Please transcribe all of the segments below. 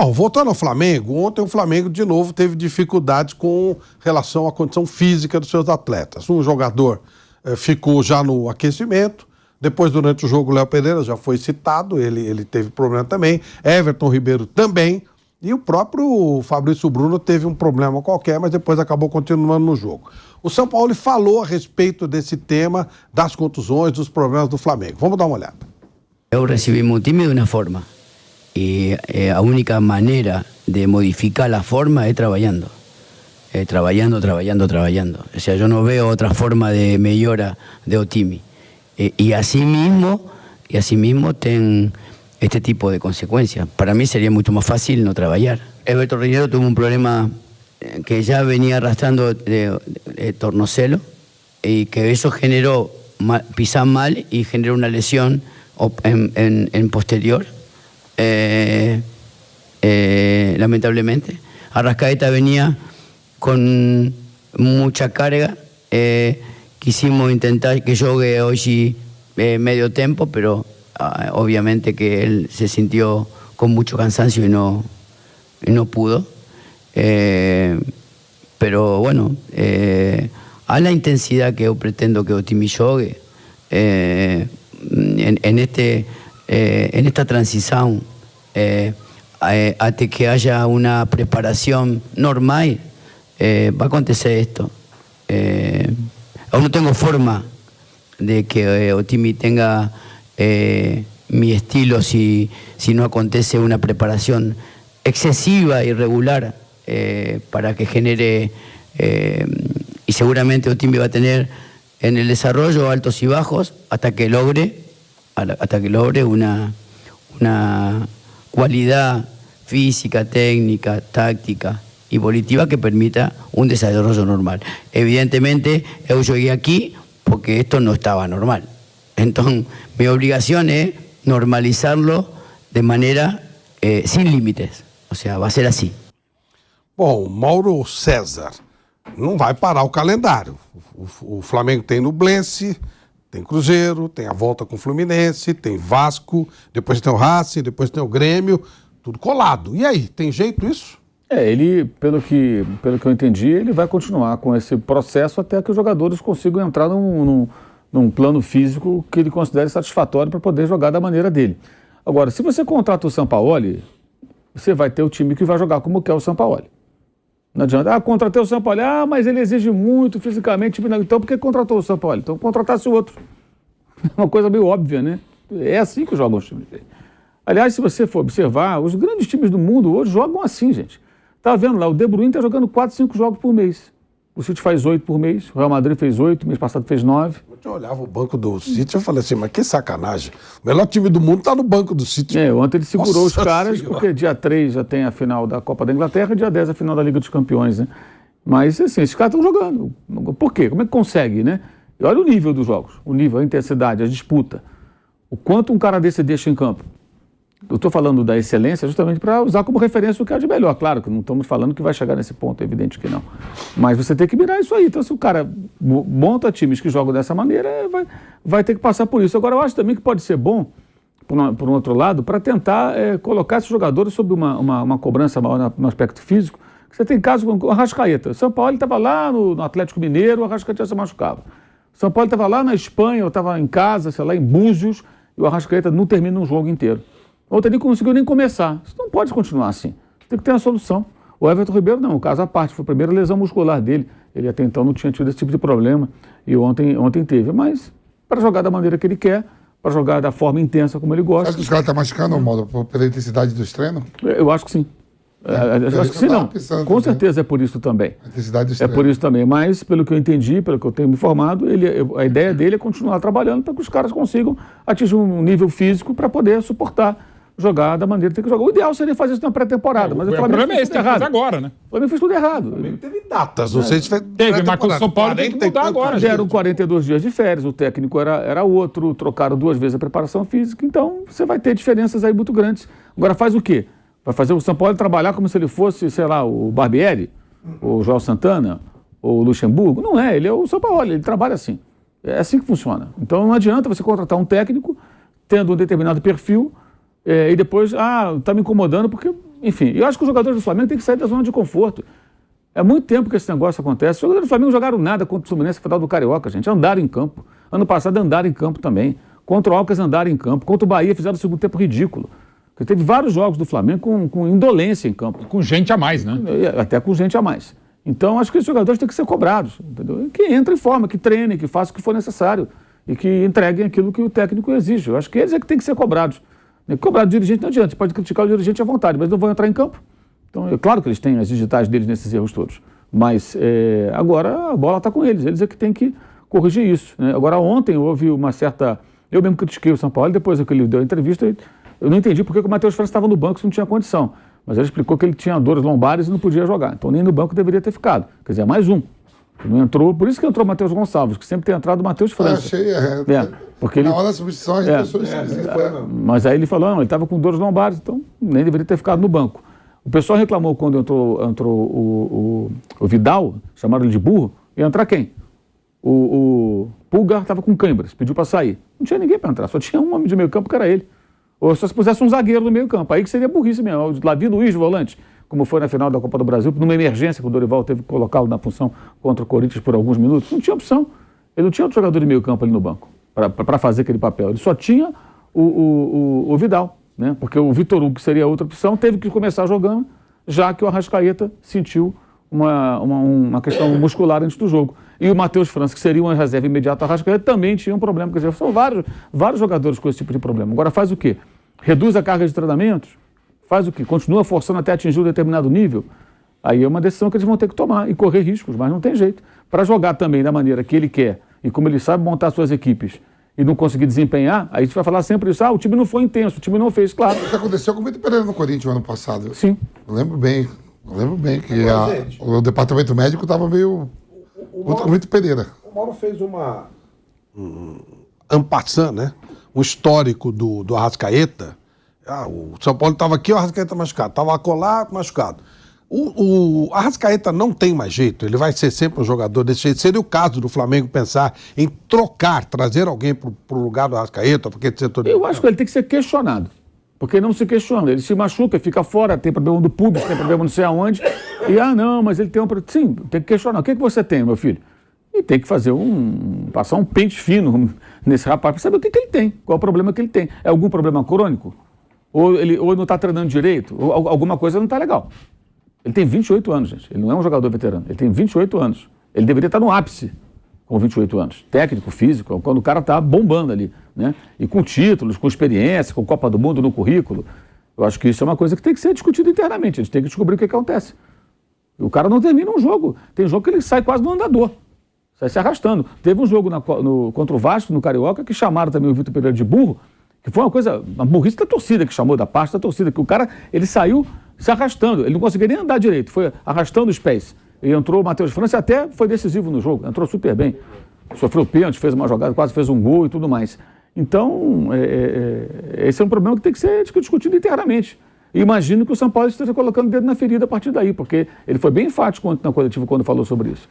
Bom, voltando ao Flamengo, ontem o Flamengo de novo teve dificuldades com relação à condição física dos seus atletas. Um jogador ficou já no aquecimento, depois durante o jogo o Léo Pereira já foi citado, ele teve problema também, Everton Ribeiro também, e o próprio Fabrício Bruno teve um problema qualquer, mas depois acabou continuando no jogo. O São Paulo falou a respeito desse tema, das contusões, dos problemas do Flamengo. Vamos dar uma olhada. Eu recibimos o time de uma forma. Y la única manera de modificar la forma es trabajando. Trabajando. O sea, yo no veo otra forma de mejora de o time. Y así mismo ten este tipo de consecuencias. Para mí sería mucho más fácil no trabajar. Everton Ribeiro tuvo un problema que ya venía arrastrando de tornocelo y que eso generó pisar mal y generó una lesión en posterior. Lamentablemente. Arrascaeta venía con mucha carga. Quisimos intentar que juegue hoy medio tiempo, pero obviamente que él se sintió con mucho cansancio y no pudo. Pero bueno, a la intensidad que yo pretendo que o time jogue, en esta transición, hasta que haya una preparación normal, va a acontecer esto. Aún no tengo forma de que o time tenga mi estilo si no acontece una preparación excesiva y regular para que genere, y seguramente o time va a tener en el desarrollo altos y bajos hasta que logre una cualidad física, técnica, táctica y volitiva que permita un desarrollo normal. Evidentemente, yo llegué aquí porque esto no estaba normal. Entonces, mi obligación es normalizarlo de manera sin límites. O sea, va a ser así. Bom, Mauro César não vai parar o calendário. O Flamengo tem Nublense, tem Cruzeiro, tem a volta com o Fluminense, tem Vasco, depois tem o Racing, depois tem o Grêmio, tudo colado. E aí, tem jeito isso? Ele, pelo que eu entendi, ele vai continuar com esse processo até que os jogadores consigam entrar num plano físico que ele considere satisfatório para poder jogar da maneira dele. Agora, se você contrata o Sampaoli, você vai ter o time que vai jogar como quer o Sampaoli. Não adianta, contratei o Sampaoli, mas ele exige muito fisicamente, então por que contratou o Sampaoli? Então contratasse o outro. Uma coisa meio óbvia, né? É assim que jogam os times dele. Aliás, se você for observar, os grandes times do mundo hoje jogam assim, gente. Tá vendo lá, o De Bruyne está jogando 4, 5 jogos por mês. O City faz 8 por mês, o Real Madrid fez 8, mês passado fez 9. Eu olhava o banco do City e falei assim, mas que sacanagem. O melhor time do mundo está no banco do City. Ontem ele segurou os caras, porque dia 3 já tem a final da Copa da Inglaterra, dia 10 a final da Liga dos Campeões, né? Mas, assim, esses caras estão jogando. Por quê? Como é que consegue, né? E olha o nível dos jogos, o nível, a intensidade, a disputa. O quanto um cara desse deixa em campo. Eu estou falando da excelência justamente para usar como referência o que é de melhor. Claro que não estamos falando que vai chegar nesse ponto, é evidente que não. Mas você tem que mirar isso aí. Então, se o cara monta times que jogam dessa maneira, vai ter que passar por isso. Agora, eu acho também que pode ser bom, por um outro lado, para tentar colocar esses jogadores sob uma cobrança maior no aspecto físico. Você tem casos com o Arrascaeta. O São Paulo estava lá no Atlético Mineiro, o Arrascaeta se machucava. O São Paulo estava lá na Espanha, ou estava em casa, sei lá, em Búzios, e o Arrascaeta não termina um jogo inteiro. Ontem ele não conseguiu nem começar. Isso não pode continuar assim. Tem que ter uma solução. O Everton Ribeiro não, o caso à parte, foi a primeira lesão muscular dele. Ele até então não tinha tido esse tipo de problema e ontem teve. Mas para jogar da maneira que ele quer, para jogar da forma intensa como ele gosta. Acho que os caras estão machucando, Mauro, pela intensidade dos treinos? Eu acho que sim. Eu acho que sim, não. Com certeza é por isso também. A intensidade dos treinos. É por isso também. Mas, pelo que eu entendi, pelo que eu tenho me informado, a ideia dele é continuar trabalhando para que os caras consigam atingir um nível físico para poder suportar jogar da maneira que tem que jogar. O ideal seria fazer isso na pré-temporada, mas o Flamengo fez tudo errado. Agora, né? O Flamengo fez tudo errado. O Flamengo teve datas, não sei se fez. Teve, mas com o São Paulo tem que mudar agora. Deram 42 dias de férias, o técnico era outro, trocaram 2 vezes a preparação física, então você vai ter diferenças aí muito grandes. Agora faz o quê? Vai fazer o São Paulo trabalhar como se ele fosse, sei lá, o Barbieri, o João Santana, ou o Luxemburgo? Não é, ele é o São Paulo, ele trabalha assim. É assim que funciona. Então não adianta você contratar um técnico tendo um determinado perfil, e depois, está me incomodando porque Enfim, eu acho que os jogadores do Flamengo têm que sair da zona de conforto. É muito tempo que esse negócio acontece. Os jogadores do Flamengo jogaram nada contra o Fluminense no final do Carioca, gente. Andaram em campo. Ano passado andaram em campo também. Contra o Alcas andaram em campo. Contra o Bahia fizeram o segundo tempo ridículo. Porque teve vários jogos do Flamengo com indolência em campo. Com gente a mais, né? Até com gente a mais. Então, acho que esses jogadores têm que ser cobrados, entendeu? Que entrem em forma, que treinem, que façam o que for necessário e que entreguem aquilo que o técnico exige. Eu acho que eles é que têm que ser cobrados. Cobrar do dirigente não adianta. Você pode criticar o dirigente à vontade, mas não vão entrar em campo. Então, é claro que eles têm as digitais deles nesses erros todos. Mas agora a bola está com eles. Eles é que têm que corrigir isso, né? Agora, ontem houve uma certa... Eu mesmo critiquei o São Paulo, depois que ele deu a entrevista, eu não entendi porque o Matheus França estava no banco se não tinha condição. Mas ele explicou que ele tinha dores lombares e não podia jogar. Então, nem no banco deveria ter ficado. Quer dizer, mais um. Não entrou, por isso que entrou o Matheus Gonçalves, que sempre tem entrado o Matheus França. Porque na hora da substituição, as pessoas... Mas aí ele falou, não, ele estava com dores lombares, então nem deveria ter ficado no banco. O pessoal reclamou quando entrou o Vidal, chamaram ele de burro, ia entrar quem? O Pulgar estava com câimbras, pediu para sair. Não tinha ninguém para entrar, só tinha um homem de meio campo, que era ele. Ou só se pusesse um zagueiro no meio campo, aí que seria burrice mesmo. O Davi Luiz, volante, como foi na final da Copa do Brasil, numa emergência que o Dorival teve que colocá-lo na função contra o Corinthians por alguns minutos, não tinha opção. Ele não tinha outro jogador de meio campo ali no banco para fazer aquele papel. Ele só tinha o Vidal, né? Porque o Vitor Hugo, que seria outra opção, teve que começar jogando, já que o Arrascaeta sentiu uma questão muscular antes do jogo. E o Matheus França, que seria uma reserva imediata ao Arrascaeta, também tinha um problema. Quer dizer, são vários jogadores com esse tipo de problema. Agora faz o quê? Reduz a carga de treinamentos? Faz o quê? Continua forçando até atingir um determinado nível? Aí é uma decisão que eles vão ter que tomar e correr riscos, mas não tem jeito. Para jogar também da maneira que ele quer e como ele sabe montar suas equipes e não conseguir desempenhar, aí a gente vai falar sempre isso, o time não foi intenso, o time não fez, claro. Isso aconteceu com o Vitor Pereira no Corinthians ano passado. Sim. Eu lembro bem que o departamento médico estava meio... com o Vitor Pereira. O Mauro fez en passant, né? Um histórico do Arrascaeta. O São Paulo estava aqui, o Arrascaeta machucado. Estava acolá, machucado. O Arrascaeta não tem mais jeito, ele vai ser sempre um jogador desse jeito. Seria o caso do Flamengo pensar em trazer alguém para o lugar do Arrascaeta, porque setor... Eu acho que ele tem que ser questionado, porque não se questiona. Ele se machuca, fica fora, tem problema do público, tem problema não sei aonde, e não, mas ele tem um... Sim, tem que questionar. O que você tem, meu filho? E tem que fazer passar um pente fino nesse rapaz para saber o que ele tem, qual é o problema que ele tem. É algum problema crônico? Ou ele não está treinando direito? Ou alguma coisa não está legal. Ele tem 28 anos, gente. Ele não é um jogador veterano. Ele tem 28 anos. Ele deveria estar no ápice com 28 anos. Técnico, físico, quando o cara está bombando ali, né? E com títulos, com experiência, com Copa do Mundo no currículo. Eu acho que isso é uma coisa que tem que ser discutida internamente. A gente tem que descobrir o que acontece. O cara não termina um jogo. Tem jogo que ele sai quase no andador. Sai se arrastando. Teve um jogo contra o Vasco, no Carioca, que chamaram também o Vitor Pereira de burro, que foi uma burrice da torcida que chamou, da parte da torcida, que o cara, ele saiu se arrastando, ele não conseguia nem andar direito, foi arrastando os pés. E entrou o Matheus França, até foi decisivo no jogo, entrou super bem. Sofreu pênalti, fez uma jogada, quase fez um gol e tudo mais. Então, esse é um problema que tem que ser discutido internamente. E imagino que o São Paulo esteja colocando o dedo na ferida a partir daí, porque ele foi bem enfático na coletiva quando falou sobre isso.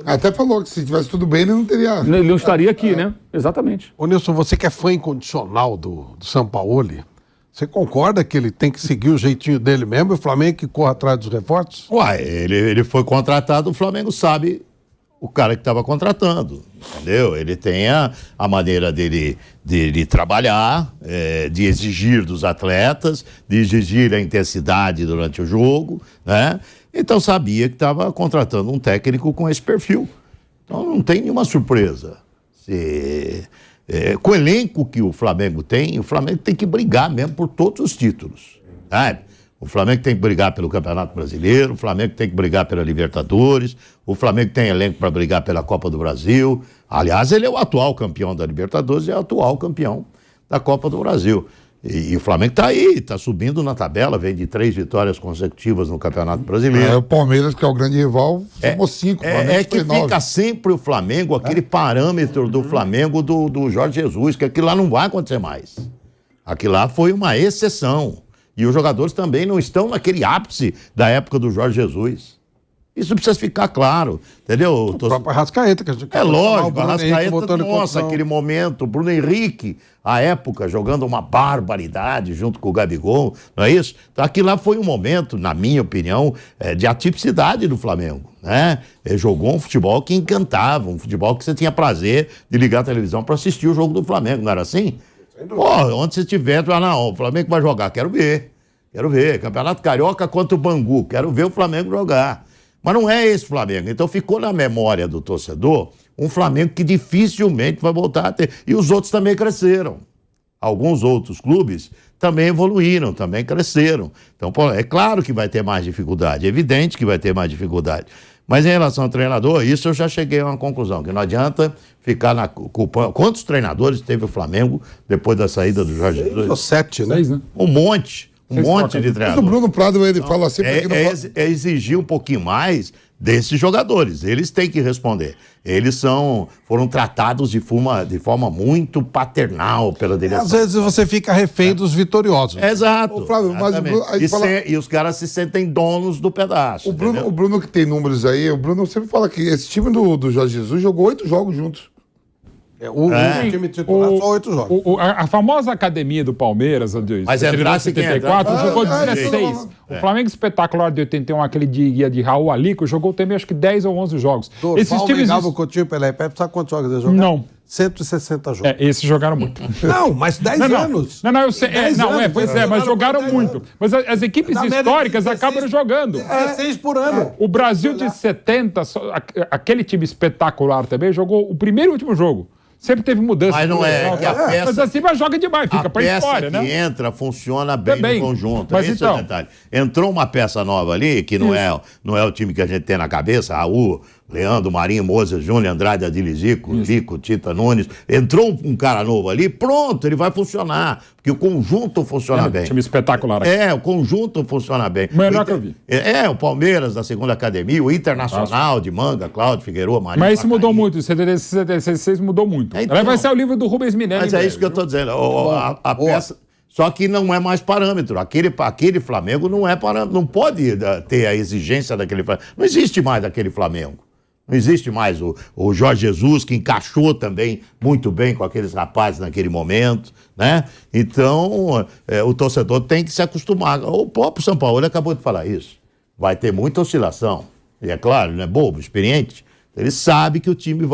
Até falou que se tivesse tudo bem, ele não teria... Ele não estaria aqui, né? Exatamente. Ô Nilson, você que é fã incondicional do Sampaoli, você concorda que ele tem que seguir o jeitinho dele mesmo e o Flamengo que corra atrás dos reforços? Ele foi contratado, o Flamengo sabe o cara que estava contratando, entendeu? Ele tem a maneira dele trabalhar, de exigir dos atletas, de exigir a intensidade durante o jogo, né? Então sabia que estava contratando um técnico com esse perfil. Então não tem nenhuma surpresa. Com o elenco que o Flamengo tem que brigar mesmo por todos os títulos, sabe? O Flamengo tem que brigar pelo Campeonato Brasileiro, o Flamengo tem que brigar pela Libertadores, o Flamengo tem elenco para brigar pela Copa do Brasil. Aliás, ele é o atual campeão da Libertadores e é o atual campeão da Copa do Brasil. E o Flamengo está aí, está subindo na tabela, vem de 3 vitórias consecutivas no Campeonato Brasileiro. O Palmeiras, que é o grande rival, somou 5. Que fica sempre o Flamengo, aquele parâmetro do Flamengo do Jorge Jesus, que aquilo lá não vai acontecer mais. Aquilo lá foi uma exceção. E os jogadores também não estão naquele ápice da época do Jorge Jesus. Isso precisa ficar claro, entendeu? O próprio Arrascaeta, que a gente É lógico, o Arrascaeta, nossa, aquele momento, o Bruno Henrique, à época, jogando uma barbaridade junto com o Gabigol, não é isso? Então, aquilo lá foi um momento, na minha opinião, de atipicidade do Flamengo, né? Ele jogou um futebol que encantava, um futebol que você tinha prazer de ligar a televisão para assistir o jogo do Flamengo, não era assim? Pô, onde você estiver, tu fala, não, o Flamengo vai jogar, quero ver. Campeonato Carioca contra o Bangu, quero ver o Flamengo jogar. Mas não é esse Flamengo. Então ficou na memória do torcedor um Flamengo que dificilmente vai voltar a ter. E os outros também cresceram. Alguns outros clubes também evoluíram, também cresceram. Então, pô, é claro que vai ter mais dificuldade, é evidente que vai ter mais dificuldade. Mas em relação ao treinador, isso eu já cheguei a uma conclusão, que não adianta ficar na culpa. Quantos treinadores teve o Flamengo depois da saída do Jorge Jesus? 7, né? 6, né? Um monte de Mas o treinadores. Bruno Prado, ele fala sempre que não É exigir um pouquinho mais desses jogadores. Eles têm que responder. Eles foram tratados de forma muito paternal pela direção. Às vezes você fica refém dos vitoriosos. Exato. Ô, Flávio, mas o Bruno, aí e os caras se sentem donos do pedaço. o Bruno que tem números aí, o Bruno sempre fala que esse time do Jorge Jesus jogou 8 jogos juntos. O time titular só 8 jogos. A famosa academia do Palmeiras, de Mas entrasse quem 74, entrasse, jogou é, 16. O Flamengo espetacular de 81, aquele de Raul Alico, jogou também acho que 10 ou 11 jogos. Esses times... o Coutinho, Pelé e Pepe, sabe quantos jogos eles jogaram? Não. 160 jogos. Esses jogaram muito. Não, mas 10 anos. Não, eu sei. Mas jogaram muito. Mas as equipes Na média, históricas 16, acabam jogando. 16 por ano. O Brasil de 70, aquele time espetacular também, jogou o primeiro e último jogo. Sempre teve mudança. Mas não é que a peça... Mas assim, mas joga demais, fica pra história, A peça que entra funciona bem Também. no conjunto. Mas Esse então... é o detalhe. Entrou uma peça nova ali, que não é o time que a gente tem na cabeça, Raul, Leandro, Marinho, Moza, Júnior, Andrade, Adilizico, Lico, Tita Nunes. Entrou um cara novo ali, pronto, ele vai funcionar. Porque o conjunto funciona bem. Time espetacular aqui. O conjunto funciona bem. Melhor que eu vi. O Palmeiras da segunda academia, o Internacional de Manga, Cláudio Figueiredo, Marinho. Mas isso mudou Pacaí. muito, 76 mudou muito. Então, Vai ser o livro do Rubens Minelli. Mas é isso que eu estou dizendo. A peça. Só que não é mais parâmetro. Aquele Flamengo não é parâmetro. Não pode ter a exigência daquele Flamengo. Não existe mais aquele Flamengo. Não existe mais o Jorge Jesus, que encaixou também muito bem com aqueles rapazes naquele momento, né? Então, o torcedor tem que se acostumar. O próprio São Paulo acabou de falar isso. Vai ter muita oscilação. E é claro, não é bobo, experiente. Ele sabe que o time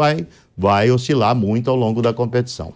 vai oscilar muito ao longo da competição.